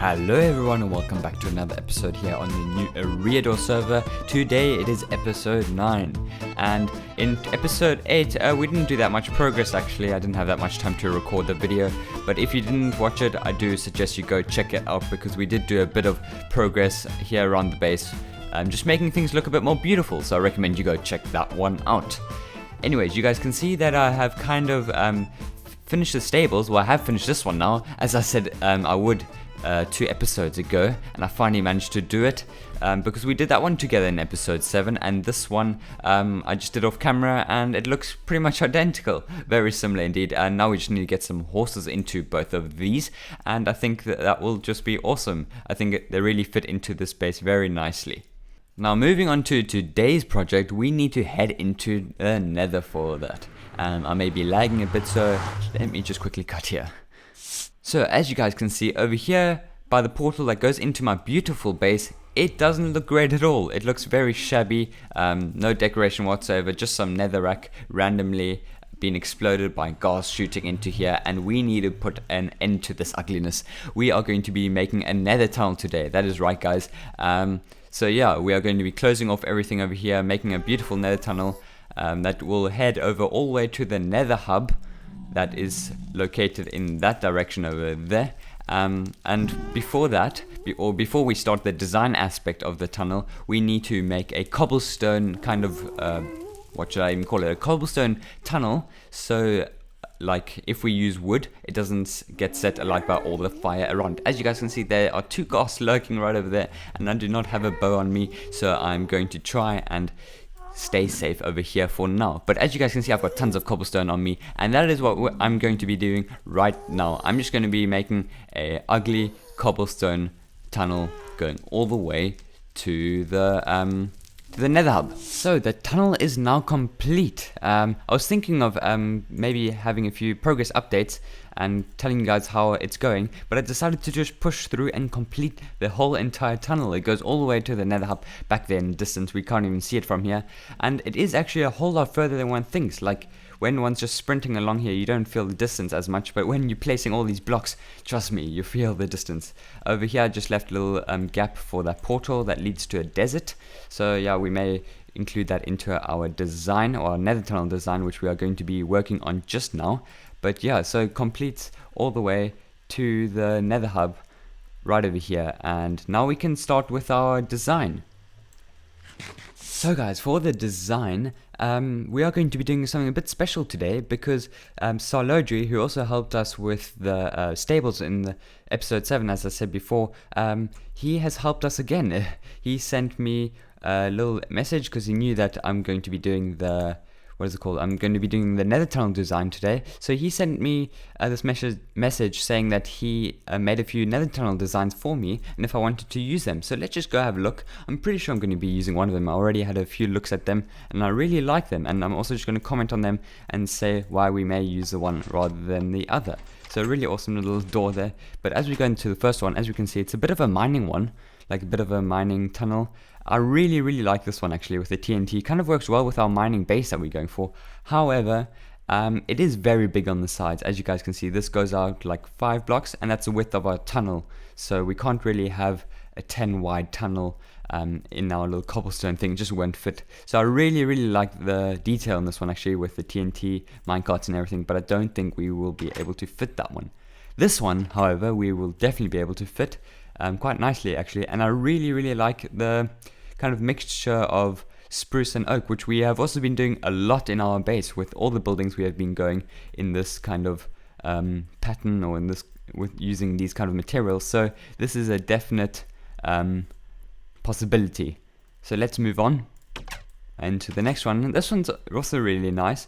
Hello everyone and welcome back to another episode here on the new Eriador server. Today it is episode 9 and in episode 8 we didn't do that much progress actually. I didn't have that much time to record the video, but if you didn't watch it I do suggest you go check it out because we did do a bit of progress here around the base, just making things look a bit more beautiful, so I recommend you go check that one out. Anyways, you guys can see that I have kind of finished the stables. Well, I have finished this one now, as I said I would 2 episodes ago, and I finally managed to do it because we did that one together in episode 7, and this one I just did off camera and it looks pretty much identical, very similar indeed. And now we just need to get some horses into both of these, and I think that will just be awesome. I think they really fit into this base very nicely. Now moving on to today's project, we need to head into the Nether for that. I may be lagging a bit, so let me just quickly cut here. So as you guys can see over here by the portal that goes into my beautiful base, it doesn't look great at all. It looks very shabby, no decoration whatsoever, just some netherrack randomly being exploded by gas shooting into here, and we need to put an end to this ugliness. We are going to be making a nether tunnel today, that is right guys. So yeah, we are going to be closing off everything over here, making a beautiful nether tunnel that will head over all the way to the nether hub that is located in that direction over there. And before that, before we start the design aspect of the tunnel, we need to make a cobblestone kind of, what should I even call it, a cobblestone tunnel, so like if we use wood, it doesn't get set alight by all the fire around. As you guys can see, there are 2 ghasts lurking right over there, and I do not have a bow on me, so I'm going to try and stay safe over here for now. But as you guys can see, I've got tons of cobblestone on me, and that is what I'm going to be doing right now. I'm just going to be making a ugly cobblestone tunnel going all the way to the nether hub. So the tunnel is now complete. I was thinking of maybe having a few progress updates and telling you guys how it's going, but I decided to just push through and complete the whole entire tunnel. It goes all the way to the nether hub back there in the distance. We can't even see it from here, and it is actually a whole lot further than one thinks. Like when one's just sprinting along here, you don't feel the distance as much, but when you're placing all these blocks, trust me, you feel the distance. Over here I just left a little gap for that portal that leads to a desert, so yeah, we may include that into our design, or our nether tunnel design, which we are going to be working on just now. But yeah, so it completes all the way to the nether hub right over here, and now we can start with our design. So guys, for the design, we are going to be doing something a bit special today because Sarlodri, who also helped us with the stables in the episode 7, as I said before, he has helped us again. He sent me a little message because he knew that I'm going to be doing the I'm going to be doing the nether tunnel design today. So he sent me this message saying that he made a few nether tunnel designs for me, and if I wanted to use them. So let's just go have a look. I'm pretty sure I'm going to be using one of them. I already had a few looks at them, and I really like them. And I'm also just going to comment on them and say why we may use the one rather than the other. So a really awesome little door there. But as we go into the first one, as you can see, it's a bit of a mining one, like a bit of a mining tunnel. I really like this one actually with the TNT. Kind of works well with our mining base that we're going for. However, it is very big on the sides. As you guys can see, this goes out like 5 blocks, and that's the width of our tunnel. So we can't really have a 10 wide tunnel in our little cobblestone thing. It just won't fit. So I really like the detail in this one actually with the TNT minecarts and everything, but I don't think we will be able to fit that one. This one, however, we will definitely be able to fit quite nicely actually, and I really like the kind of mixture of spruce and oak, which we have also been doing a lot in our base with all the buildings we have been going in this kind of pattern, or in this with using these kind of materials. So this is a definite possibility. So let's move on and to the next one. This one's also really nice.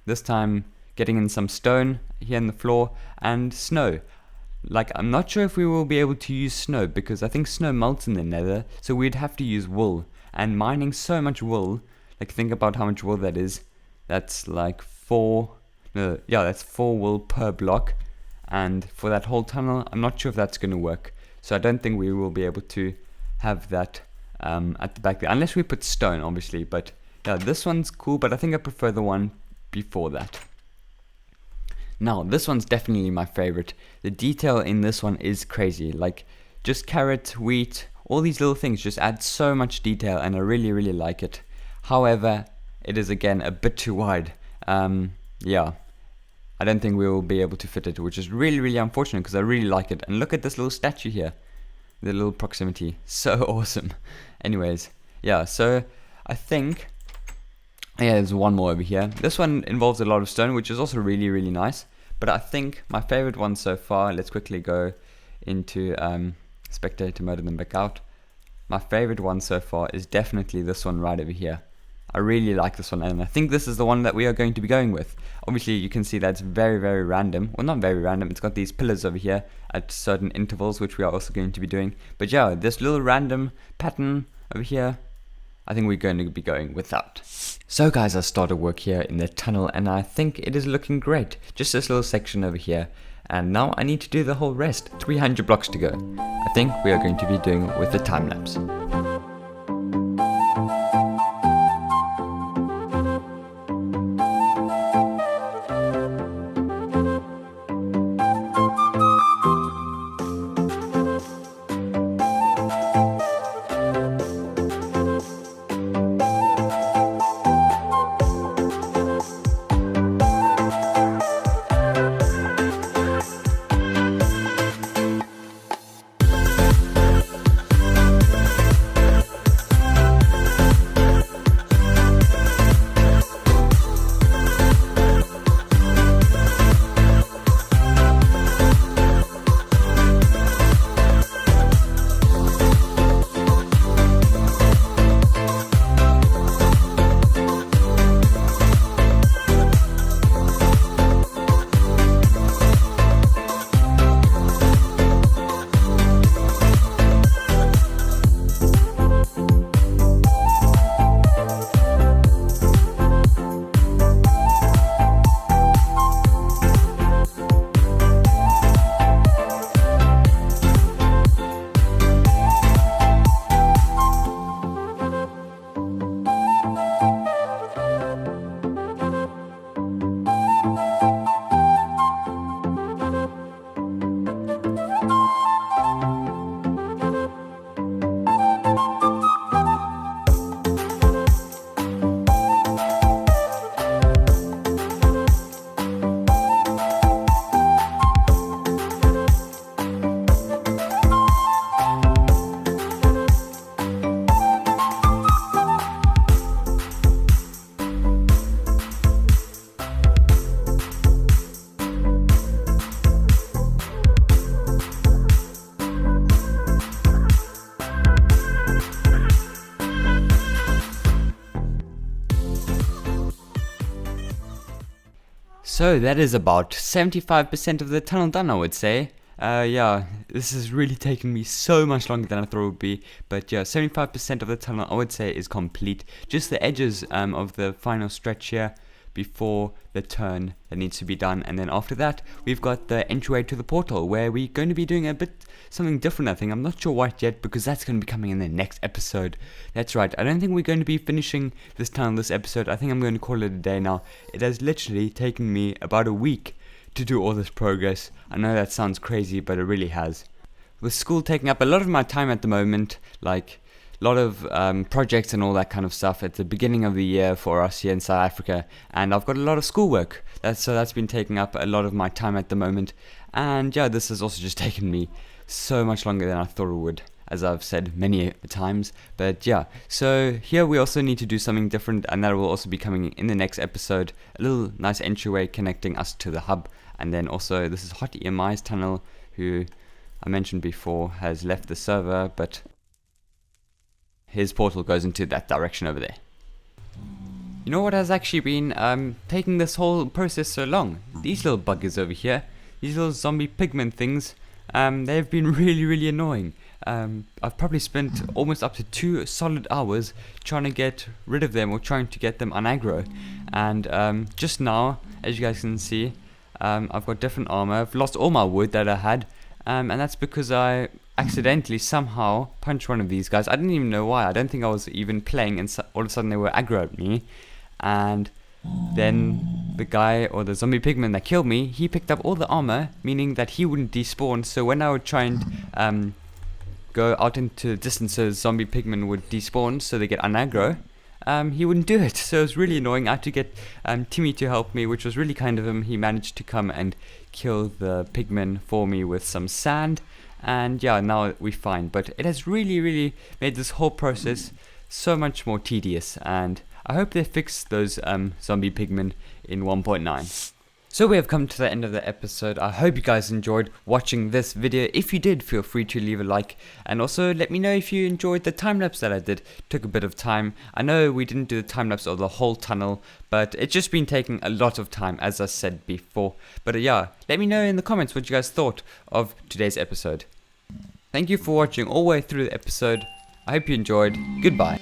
This time getting in some stone here in the floor and snow. Like, I'm not sure if we will be able to use snow because I think snow melts in the nether, so we'd have to use wool. And mining so much wool, like think about how much wool that is. That's like 4 wool per block. And for that whole tunnel, I'm not sure if that's going to work. So I don't think we will be able to have that at the back there, unless we put stone, obviously. But yeah, this one's cool, but I think I prefer the one before that. Now, this one's definitely my favorite. The detail in this one is crazy. Like, just carrot, wheat, all these little things just add so much detail, and I really, really like it. However, it is again a bit too wide. Yeah, I don't think we will be able to fit it, which is really, really unfortunate because I really like it. And look at this little statue here, the little proximity, so awesome. Anyways, yeah, so I think, yeah, there's one more over here. This one involves a lot of stone, which is also really, really nice. But I think my favorite one so far, let's quickly go into spectator mode and then back out. My favorite one so far is definitely this one right over here. I really like this one, and I think this is the one that we are going to be going with. Obviously, you can see that's very, very random. Well, not very random. It's got these pillars over here at certain intervals, which we are also going to be doing. But yeah, this little random pattern over here, I think we're going to be going with that. So guys, I started work here in the tunnel, and I think it is looking great. Just this little section over here. And now I need to do the whole rest. 300 blocks to go. I think we are going to be doing with the time lapse. So that is about 75% of the tunnel done, I would say. Yeah, this has really taken me so much longer than I thought it would be. But yeah, 75% of the tunnel, I would say, is complete. Just the edges of the final stretch here before the turn that needs to be done. And then after that, we've got the entryway to the portal, where we're going to be doing a bit something different, I think. I'm not sure what yet, because that's going to be coming in the next episode. That's right, I don't think we're going to be finishing this tunnel this episode. I think I'm going to call it a day now. It has literally taken me about a week to do all this progress. I know that sounds crazy, but it really has. With school taking up a lot of my time at the moment, like a lot of projects and all that kind of stuff at the beginning of the year for us here in South Africa, and I've got a lot of schoolwork. That's been taking up a lot of my time at the moment. And yeah, this has also just taken me so much longer than I thought it would, as I've said many times. But yeah, so here we also need to do something different, and that will also be coming in the next episode. A little nice entryway connecting us to the hub. And then also, this is Hot EMI's tunnel, who I mentioned before has left the server, but his portal goes into that direction over there. You know what has actually been taking this whole process so long? These little buggers over here, these little zombie pigmen things, they've been really annoying. I've probably spent almost up to 2 solid hours trying to get rid of them, or trying to get them unaggro. And just now, as you guys can see, I've got different armor. I've lost all my wood that I had, and that's because I accidentally somehow punched one of these guys. I didn't even know why. I don't think I was even playing, and all of a sudden they were aggro at me. And then the guy or the zombie pigman that killed me, he picked up all the armor, meaning that he wouldn't despawn. So when I would try and go out into the distance so zombie pigmen would despawn so they get unaggro, he wouldn't do it. So it was really annoying. I had to get Timmy to help me, which was really kind of him. He managed to come and kill the pigmen for me with some sand, and yeah, now we're fine. But it has really made this whole process so much more tedious, and I hope they fix those zombie pigmen in 1.9. So we have come to the end of the episode. I hope you guys enjoyed watching this video. If you did, feel free to leave a like, and also let me know if you enjoyed the time-lapse that I did. It took a bit of time. I know we didn't do the time-lapse of the whole tunnel, but it's just been taking a lot of time, as I said before. But yeah, let me know in the comments what you guys thought of today's episode. Thank you for watching all the way through the episode. I hope you enjoyed. Goodbye.